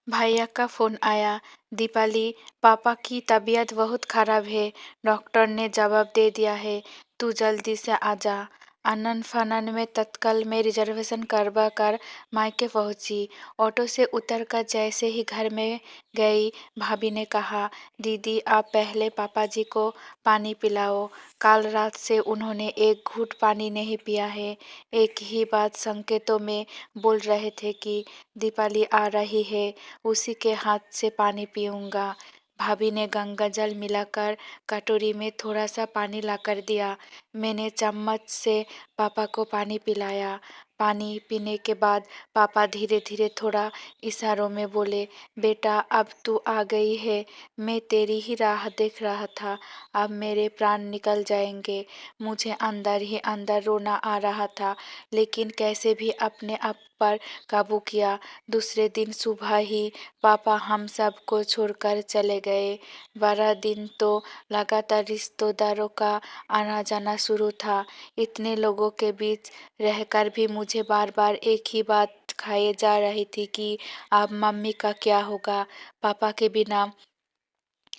भैया का फोन आया। दीपाली, पापा की तबीयत बहुत खराब है। डॉक्टर ने जवाब दे दिया है, तू जल्दी से आ जा। आनन फानन में तत्काल में रिजर्वेशन करवा कर मायके पहुंची। ऑटो से उतरकर जैसे ही घर में गई, भाभी ने कहा, दीदी आप पहले पापा जी को पानी पिलाओ। कल रात से उन्होंने एक घूंट पानी नहीं पिया है। एक ही बात संकेतों में बोल रहे थे कि दीपाली आ रही है, उसी के हाथ से पानी पीऊंगा। भाभी ने गंगा जल मिलाकर कटोरी में थोड़ा सा पानी लाकर दिया। मैंने चम्मच से पापा को पानी पिलाया। पानी पीने के बाद पापा धीरे धीरे थोड़ा इशारों में बोले, बेटा अब तू आ गई है, मैं तेरी ही राह देख रहा था। अब मेरे प्राण निकल जाएंगे। मुझे अंदर ही अंदर रोना आ रहा था, लेकिन कैसे भी अपने आप पर काबू किया। दूसरे दिन सुबह ही पापा हम सबको छोड़कर चले गए। 12 दिन तो लगातार रिश्तेदारों का आना जाना शुरू था। इतने लोगों के बीच रहकर भी मुझे बार बार एक ही बात खाए जा रही थी कि अब मम्मी का क्या होगा। पापा के बिना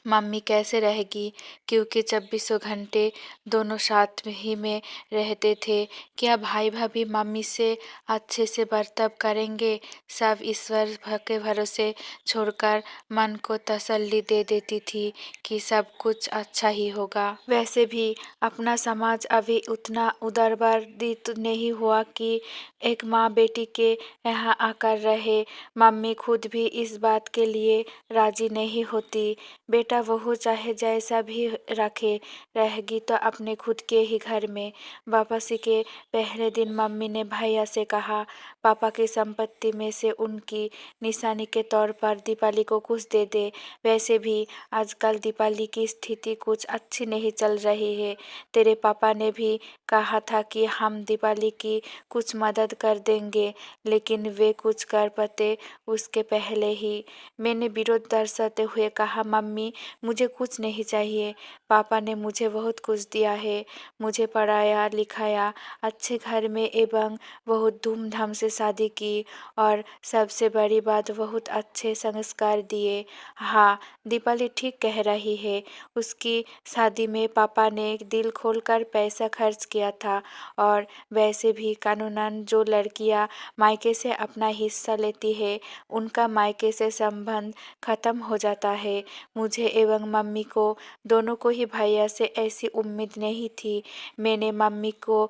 मम्मी कैसे रहेगी, क्योंकि 24 घंटे दोनों साथ ही में रहते थे। क्या भाई भाभी मम्मी से अच्छे से बर्ताव करेंगे? सब ईश्वर के भरोसे छोड़कर मन को तसल्ली दे देती थी कि सब कुछ अच्छा ही होगा। वैसे भी अपना समाज अभी उतना उदारवादी नहीं हुआ कि एक माँ बेटी के यहाँ आकर रहे। मम्मी खुद भी इस बात के लिए राजी नहीं होती। बेटा बहू चाहे जैसा भी रखे, रहेगी तो अपने खुद के ही घर में। वापसी के पहले दिन मम्मी ने भैया से कहा, पापा की संपत्ति में से उनकी निशानी के तौर पर दीपाली को कुछ दे दे। वैसे भी आजकल दीपाली की स्थिति कुछ अच्छी नहीं चल रही है। तेरे पापा ने भी कहा था कि हम दीपाली की कुछ मदद कर देंगे, लेकिन वे कुछ कर पाते उसके पहले ही। मैंने विरोध दर्शाते हुए कहा, मम्मी मुझे कुछ नहीं चाहिए। पापा ने मुझे बहुत कुछ दिया है। मुझे पढ़ाया लिखाया, अच्छे घर में एवं बहुत धूमधाम से शादी की, और सबसे बड़ी बात बहुत अच्छे संस्कार दिए। हाँ, दीपाली ठीक कह रही है। उसकी शादी में पापा ने दिल खोलकर पैसा खर्च किया था। और वैसे भी कानूनन जो लड़कियां मायके से अपना हिस्सा लेती है, उनका मायके से संबंध खत्म हो जाता है। मुझे एवं मम्मी को दोनों को ही भैया से ऐसी उम्मीद नहीं थी। मैंने मम्मी को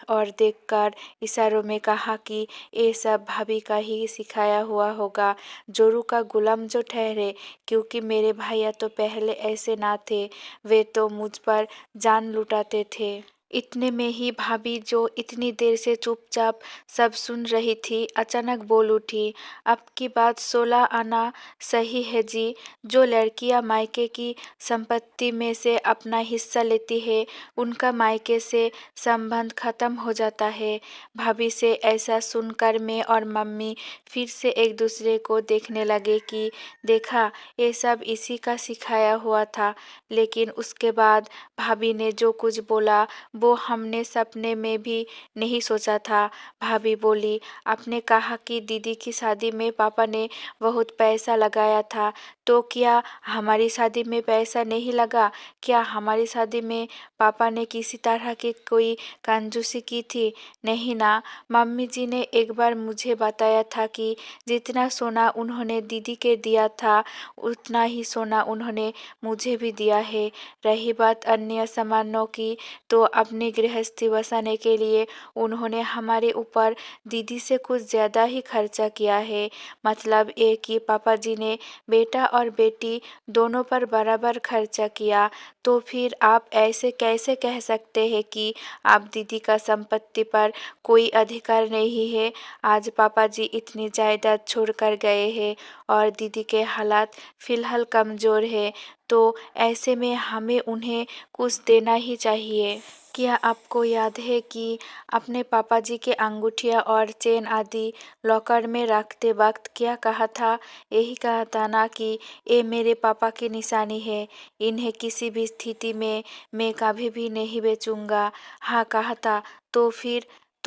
और देखकर इशारों में कहा कि ये सब भाभी का ही सिखाया हुआ होगा। जोरू का गुलाम जो ठहरे, क्योंकि मेरे भैया तो पहले ऐसे ना थे। वे तो मुझ पर जान लुटाते थे। इतने में ही भाभी, जो इतनी देर से चुपचाप सब सुन रही थी, अचानक बोल उठी, आपकी बात 16 आना सही है जी। जो लड़कियां मायके की संपत्ति में से अपना हिस्सा लेती है, उनका मायके से संबंध खत्म हो जाता है। भाभी से ऐसा सुनकर मैं और मम्मी फिर से एक दूसरे को देखने लगे कि देखा, ये सब इसी का सिखाया हुआ था। लेकिन उसके बाद भाभी ने जो कुछ बोला वो हमने सपने में भी नहीं सोचा था। भाभी बोली, आपने कहा कि दीदी की शादी में पापा ने बहुत पैसा लगाया था, तो क्या हमारी शादी में पैसा नहीं लगा? क्या हमारी शादी में पापा ने किसी तरह की कोई कंजूसी की थी? नहीं ना। मम्मी जी ने एक बार मुझे बताया था कि जितना सोना उन्होंने दीदी के दिया था, उतना ही सोना उन्होंने मुझे भी दिया है। रही बात अन्य सामानों की, तो अपनी गृहस्थी बसाने के लिए उन्होंने हमारे ऊपर दीदी से कुछ ज़्यादा ही खर्चा किया है। मतलब ये कि पापा जी ने बेटा और बेटी दोनों पर बराबर खर्चा किया। तो फिर आप ऐसे कैसे कह सकते हैं कि आप दीदी का संपत्ति पर कोई अधिकार नहीं है? आज पापा जी इतनी जायदाद छोड़कर गए हैं और दीदी के हालात फिलहाल कमज़ोर है, तो ऐसे में हमें उन्हें कुछ देना ही चाहिए। क्या आपको याद है कि अपने पापा जी के अंगूठियाँ और चेन आदि लॉकर में रखते वक्त क्या कहा था? यही कहा था ना कि ये मेरे पापा की निशानी है, इन्हें किसी भी स्थिति में मैं कभी भी नहीं बेचूंगा। हाँ, कहा था।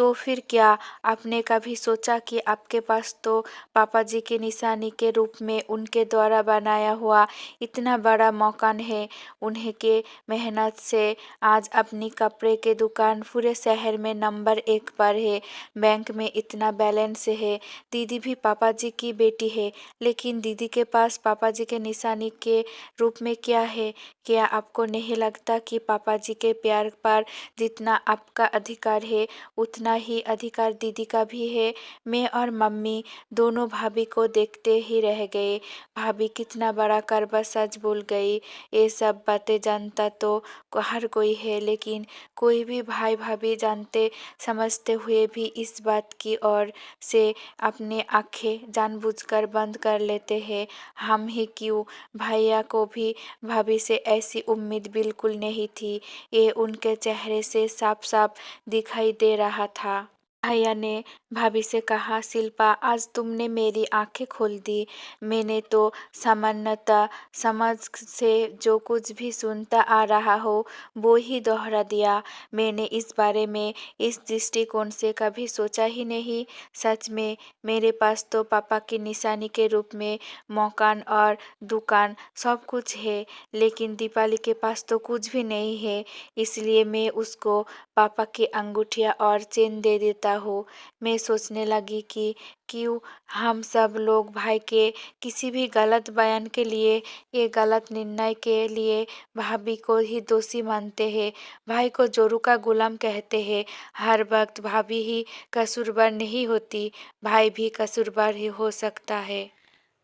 तो फिर क्या आपने कभी सोचा कि आपके पास तो पापा जी की निशानी के रूप में उनके द्वारा बनाया हुआ इतना बड़ा मकान है। उन्हें के मेहनत से आज अपनी कपड़े के दुकान पूरे शहर में नंबर 1 पर है। बैंक में इतना बैलेंस है। दीदी भी पापा जी की बेटी है, लेकिन दीदी के पास पापा जी के निशानी के रूप में क्या है? क्या आपको नहीं लगता कि पापा जी के प्यार पर जितना आपका अधिकार है, उतना ही अधिकार दीदी का भी है? मैं और मम्मी दोनों भाभी को देखते ही रह गए। भाभी कितना बड़ा करवा सच बोल गई। ये सब बातें जानता तो हर कोई है, लेकिन कोई भी भाई भाभी जानते समझते हुए भी इस बात की ओर से अपने आंखें जानबूझकर बंद कर लेते हैं। हम ही क्यों? भैया को भी भाभी से ऐसी उम्मीद बिल्कुल नहीं थी। ये उनके चेहरे से साफ साफ दिखाई दे रहा था। भैया ने भाभी से कहा, शिल्पा आज तुमने मेरी आंखें खोल दी। मैंने तो सामान्यतः समझ से जो कुछ भी सुनता आ रहा हो वो ही दोहरा दिया। मैंने इस बारे में इस दृष्टिकोण से कभी सोचा ही नहीं। सच में मेरे पास तो पापा की निशानी के रूप में मकान और दुकान सब कुछ है, लेकिन दीपाली के पास तो कुछ भी नहीं है। इसलिए मैं उसको पापा की अंगूठियाँ और चेन दे देता हूँ। मैं सोचने लगी कि क्यों हम सब लोग भाई के किसी भी गलत बयान के लिए, ये गलत निर्णय के लिए भाभी को ही दोषी मानते हैं, भाई को जोरू का गुलाम कहते हैं। हर वक्त भाभी ही कसूरवार नहीं होती, भाई भी कसूरवार ही हो सकता है।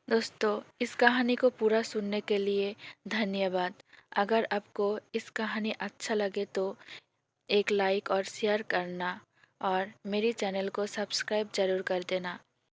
दोस्तों, इस कहानी को पूरा सुनने के लिए धन्यवाद। अगर आपको इस कहानी अच्छा लगे तो एक लाइक और शेयर करना और मेरे चैनल को सब्सक्राइब ज़रूर कर देना।